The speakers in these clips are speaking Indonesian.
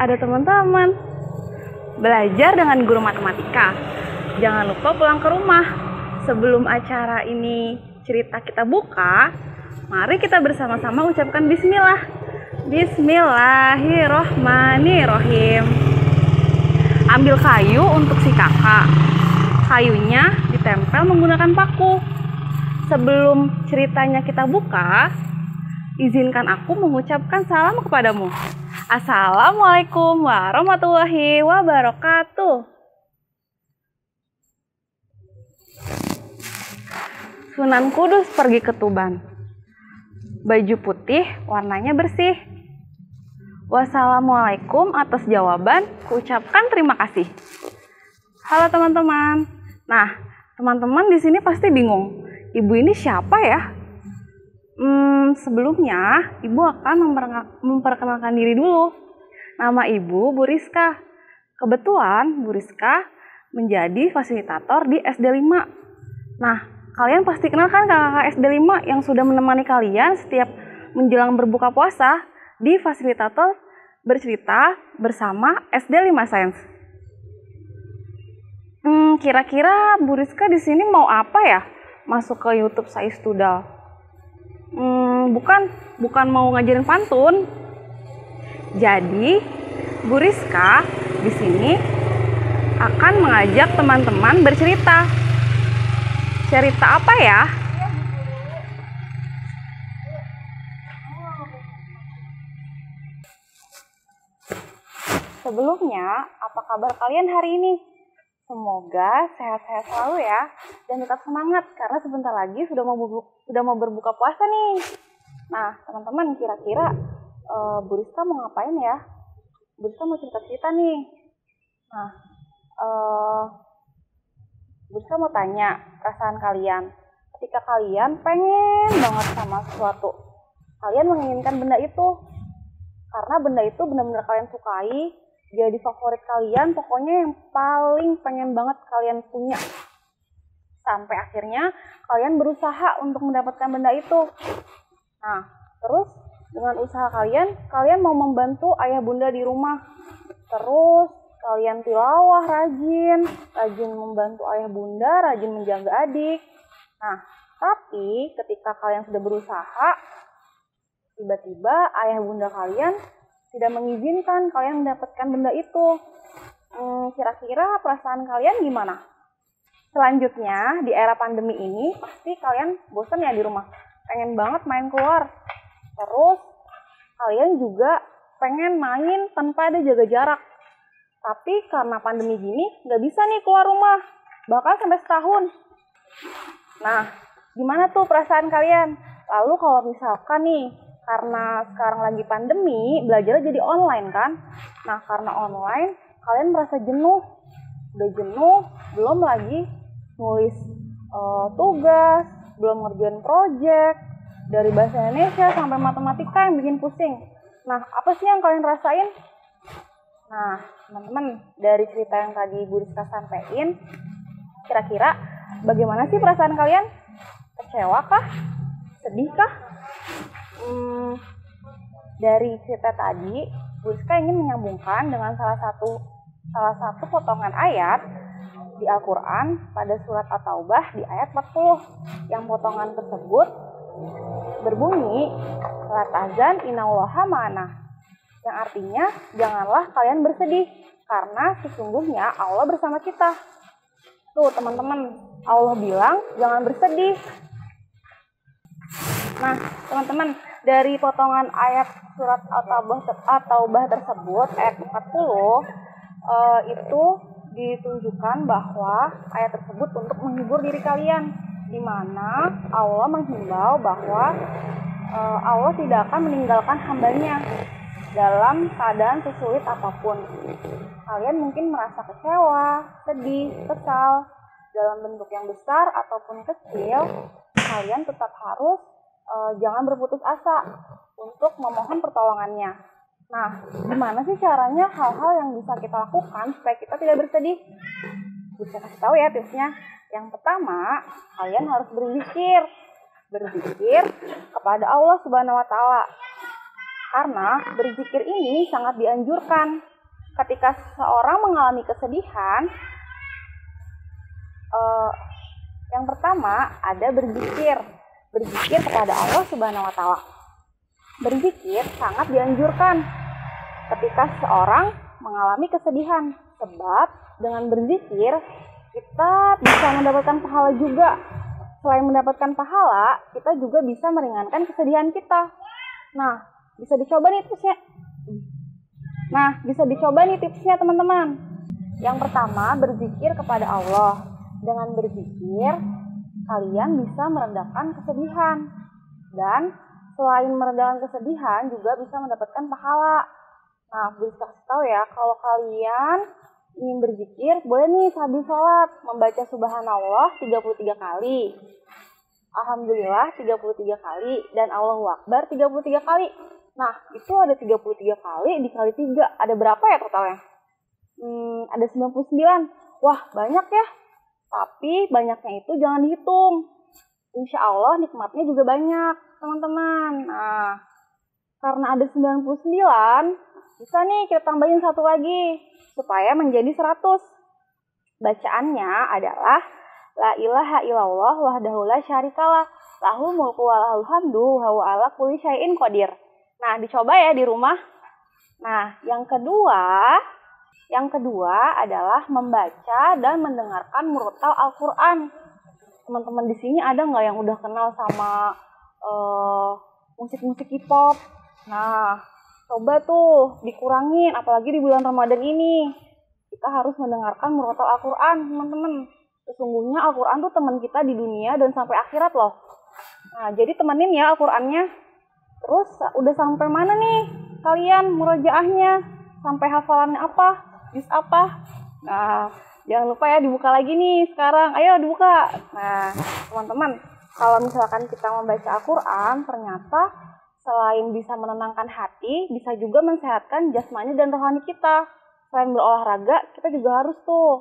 ada teman-teman. Belajar dengan guru matematika. Jangan lupa pulang ke rumah. Sebelum acara ini cerita kita buka, mari kita bersama-sama ucapkan bismillah. Bismillahirrohmanirrohim. Ambil kayu untuk si kakak. Kayunya ditempel menggunakan paku. Sebelum ceritanya kita buka, izinkan aku mengucapkan salam kepadamu. Assalamualaikum warahmatullahi wabarakatuh. Sunan Kudus pergi ke Tuban. Baju putih, warnanya bersih. Wassalamualaikum atas jawaban, kuucapkan terima kasih. Halo teman-teman. Nah, teman-teman di sini pasti bingung. Ibu ini siapa ya? Sebelumnya, Ibu akan memperkenalkan diri dulu. Nama Ibu Bu Rizka. Kebetulan Bu Rizka menjadi fasilitator di SD 5. Nah, kalian pasti kenal kan kakak SD 5 yang sudah menemani kalian setiap menjelang berbuka puasa di fasilitator bercerita bersama SD 5 Sains. Kira-kira Bu Rizka di sini mau apa ya? Masuk ke YouTube Sais Tudal? Bukan mau ngajarin pantun. Jadi, Bu Rizka di sini akan mengajak teman-teman bercerita. Cerita apa ya? Sebelumnya, apa kabar kalian hari ini? Semoga sehat-sehat selalu ya, dan tetap semangat karena sebentar lagi sudah mau berbuka puasa nih. Nah, teman-teman, kira-kira Bu Rizka mau ngapain ya? Bu Rizka mau cerita-cerita nih. Nah, Bu Rizka mau tanya perasaan kalian. Ketika kalian pengen banget sama sesuatu, kalian menginginkan benda itu karena benda itu benar-benar kalian sukai, jadi favorit kalian, pokoknya yang paling pengen banget kalian punya. Sampai akhirnya kalian berusaha untuk mendapatkan benda itu. Nah, terus dengan usaha kalian mau membantu ayah bunda di rumah. Terus kalian tilawah rajin membantu ayah bunda, rajin menjaga adik. Nah, tapi ketika kalian sudah berusaha, tiba-tiba ayah bunda kalian tidak mengizinkan kalian mendapatkan benda itu. Kira-kira perasaan kalian gimana? Selanjutnya, di era pandemi ini, pasti kalian bosan ya di rumah. Pengen banget main keluar. Terus, kalian juga pengen main tanpa ada jaga jarak. Tapi karena pandemi gini, nggak bisa nih keluar rumah. Bahkan sampai setahun. Nah, gimana tuh perasaan kalian? Lalu kalau misalkan nih, karena sekarang lagi pandemi, belajarnya jadi online kan? Nah, karena online, kalian merasa jenuh. Udah jenuh, belum lagi nulis tugas, belum ngerjain project, dari bahasa Indonesia sampai matematika yang bikin pusing. Nah, apa sih yang kalian rasain? Nah, teman-teman, dari cerita yang tadi Bu Rizka sampein, kira-kira bagaimana sih perasaan kalian? Kecewa kah? Sedih kah? Dari cerita tadi, Bu Rizka ingin menyambungkan dengan salah satu potongan ayat di Al-Quran pada surat At-Taubah di ayat 40. Yang potongan tersebut berbunyi, "La tahzan innallaha ma'ana." Yang artinya, janganlah kalian bersedih, karena sesungguhnya Allah bersama kita. Tuh teman-teman, Allah bilang jangan bersedih. Nah, teman-teman, dari potongan ayat surat At-Taubah tersebut, ayat 40, itu ditunjukkan bahwa ayat tersebut untuk menghibur diri kalian, di mana Allah menghimbau bahwa Allah tidak akan meninggalkan hambanya dalam keadaan sesulit apapun. Kalian mungkin merasa kecewa, sedih, kesal, dalam bentuk yang besar ataupun kecil, kalian tetap harus jangan berputus asa untuk memohon pertolongannya. Nah, gimana sih caranya hal-hal yang bisa kita lakukan supaya kita tidak bersedih? Bisa kasih tahu ya tipsnya. Yang pertama, kalian harus berzikir kepada Allah Subhanahu wa Ta'ala. Karena berzikir ini sangat dianjurkan Ketika seseorang mengalami kesedihan, yang pertama ada berzikir. Berzikir kepada Allah Subhanahu wa Ta'ala. Berzikir sangat dianjurkan ketika seseorang mengalami kesedihan, sebab dengan berzikir kita bisa mendapatkan pahala juga. Selain mendapatkan pahala, kita juga bisa meringankan kesedihan kita. Nah, bisa dicoba nih tipsnya. Teman-teman. Yang pertama, berzikir kepada Allah. Dengan berzikir, kalian bisa meredakan kesedihan. Dan selain meredakan kesedihan, juga bisa mendapatkan pahala. Nah, bisa kasih tahu ya, kalau kalian ingin berzikir, boleh nih sambil sholat, membaca subhanallah 33 kali. Alhamdulillah 33 kali. Dan Allahu Akbar 33 kali. Nah, itu ada 33 kali dikali 3. Ada berapa ya totalnya? Ada 99. Wah, banyak ya. Tapi banyaknya itu jangan dihitung. Insya Allah nikmatnya juga banyak, teman-teman. Nah, karena ada 99, bisa nih kita tambahin satu lagi, supaya menjadi 100. Bacaannya adalah La ilaha illallah wahdahu la syarikalah, lahul mulku wa lahul hamdu wa huwa ala kulli syai'in qadir. Nah, dicoba ya di rumah. Nah, yang kedua adalah membaca dan mendengarkan murotal Al-Quran. Teman-teman di sini ada nggak yang udah kenal sama musik-musik K-pop? Nah, coba tuh dikurangin, apalagi di bulan Ramadan ini. Kita harus mendengarkan murotal Al-Quran, teman-teman. Sesungguhnya Al-Quran tuh teman kita di dunia dan sampai akhirat loh. Nah, jadi temenin ya Al-Qurannya. Terus udah sampai mana nih kalian murojaahnya? Sampai hafalannya apa? Juz apa? Nah, jangan lupa ya dibuka lagi nih sekarang. Ayo dibuka. Nah, teman-teman, kalau misalkan kita membaca Al-Quran, ternyata selain bisa menenangkan hati, bisa juga mensehatkan jasmani dan rohani kita. Selain berolahraga, kita juga harus tuh.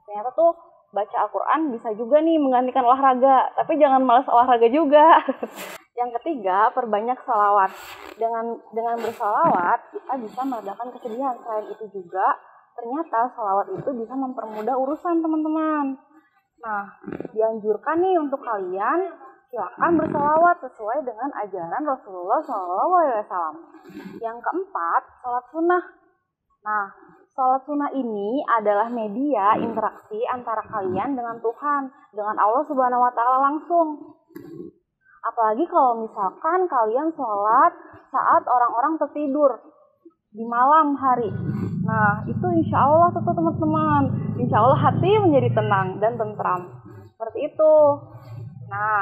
Ternyata tuh baca Al-Quran bisa juga nih menggantikan olahraga. Tapi jangan malas olahraga juga. Yang ketiga, perbanyak sholawat. Dengan bersolawat, kita bisa meredakan kesedihan. Selain itu juga, ternyata sholawat itu bisa mempermudah urusan, teman-teman. Nah, dianjurkan nih untuk kalian, silakan bersolawat sesuai dengan ajaran Rasulullah SAW. Yang keempat, sholat sunnah. Nah, sholat sunnah ini adalah media interaksi antara kalian dengan Tuhan, dengan Allah Subhanahu wa Ta'ala langsung. Apalagi kalau misalkan kalian sholat saat orang-orang tertidur di malam hari. Nah, itu insya Allah tuh teman-teman. Insya Allah hati menjadi tenang dan tentram. Seperti itu. Nah,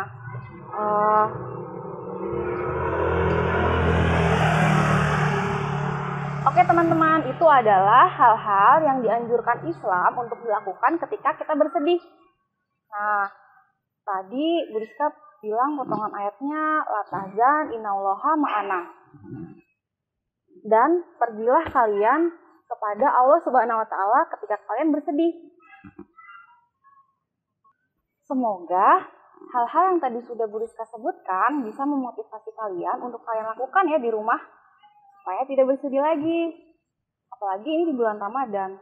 oke teman-teman, itu adalah hal-hal yang dianjurkan Islam untuk dilakukan ketika kita bersedih. Nah, tadi Bu Rizka bilang potongan ayatnya, la tahzan innallaha ma'ana. Dan pergilah kalian kepada Allah Subhanahu wa Ta'ala ketika kalian bersedih. Semoga hal-hal yang tadi sudah Bu Rizka sebutkan bisa memotivasi kalian untuk kalian lakukan ya di rumah supaya tidak bersedih lagi. Apalagi ini di bulan Ramadan.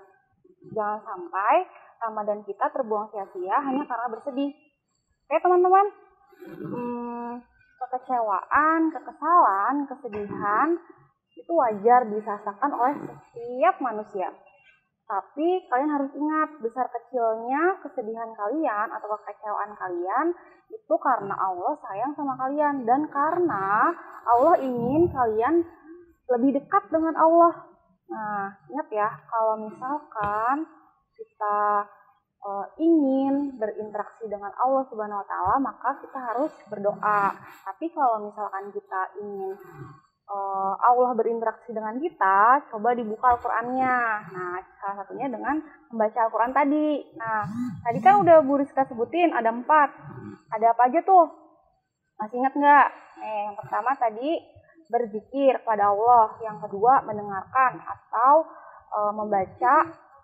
Jangan sampai Ramadan kita terbuang sia-sia hanya karena bersedih. Oke teman-teman, kekecewaan, kekesalan, kesedihan itu wajar dirasakan oleh setiap manusia. Tapi kalian harus ingat, besar kecilnya kesedihan kalian atau kekecewaan kalian itu karena Allah sayang sama kalian. Dan karena Allah ingin kalian lebih dekat dengan Allah. Nah, ingat ya, kalau misalkan kita ingin berinteraksi dengan Allah Subhanahu wa Ta'ala, maka kita harus berdoa. Tapi kalau misalkan kita ingin Allah berinteraksi dengan kita, coba dibuka Al-Qurannya. Nah, salah satunya dengan membaca Al-Quran tadi. Nah, tadi kan udah Bu Rizka sebutin, ada 4. Ada apa aja tuh? Masih ingat nggak? Yang pertama tadi berzikir pada Allah. Yang kedua mendengarkan atau membaca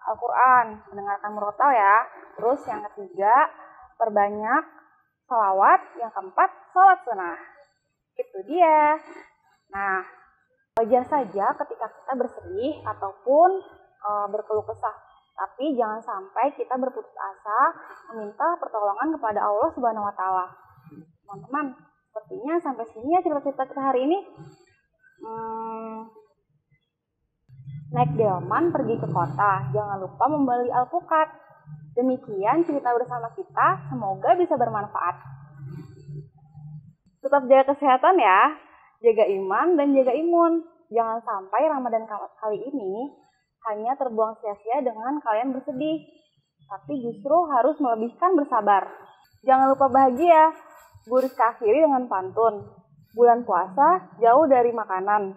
Al-Quran, mendengarkan murotal ya. Terus yang ketiga perbanyak sholawat. Yang keempat sholat sunnah. Itu dia. Nah, wajar saja ketika kita bersedih ataupun berkeluh kesah. Tapi jangan sampai kita berputus asa meminta pertolongan kepada Allah Subhanahu wa taala. Teman-teman, sepertinya sampai sini ya cerita-cerita kita hari ini. Naik delman pergi ke kota, jangan lupa membeli alpukat. Demikian cerita bersama kita, semoga bisa bermanfaat. Tetap jaga kesehatan ya, jaga iman dan jaga imun. Jangan sampai Ramadan kali ini hanya terbuang sia-sia dengan kalian bersedih, tapi justru harus melebihkan bersabar. Jangan lupa bahagia. Bu Rizka akhiri dengan pantun. Bulan puasa jauh dari makanan.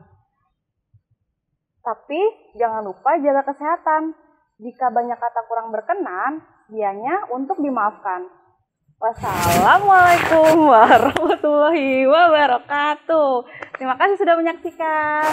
Tapi jangan lupa jaga kesehatan. Jika banyak kata kurang berkenan, dianya untuk dimaafkan. Wassalamualaikum warahmatullahi wabarakatuh. Terima kasih sudah menyaksikan.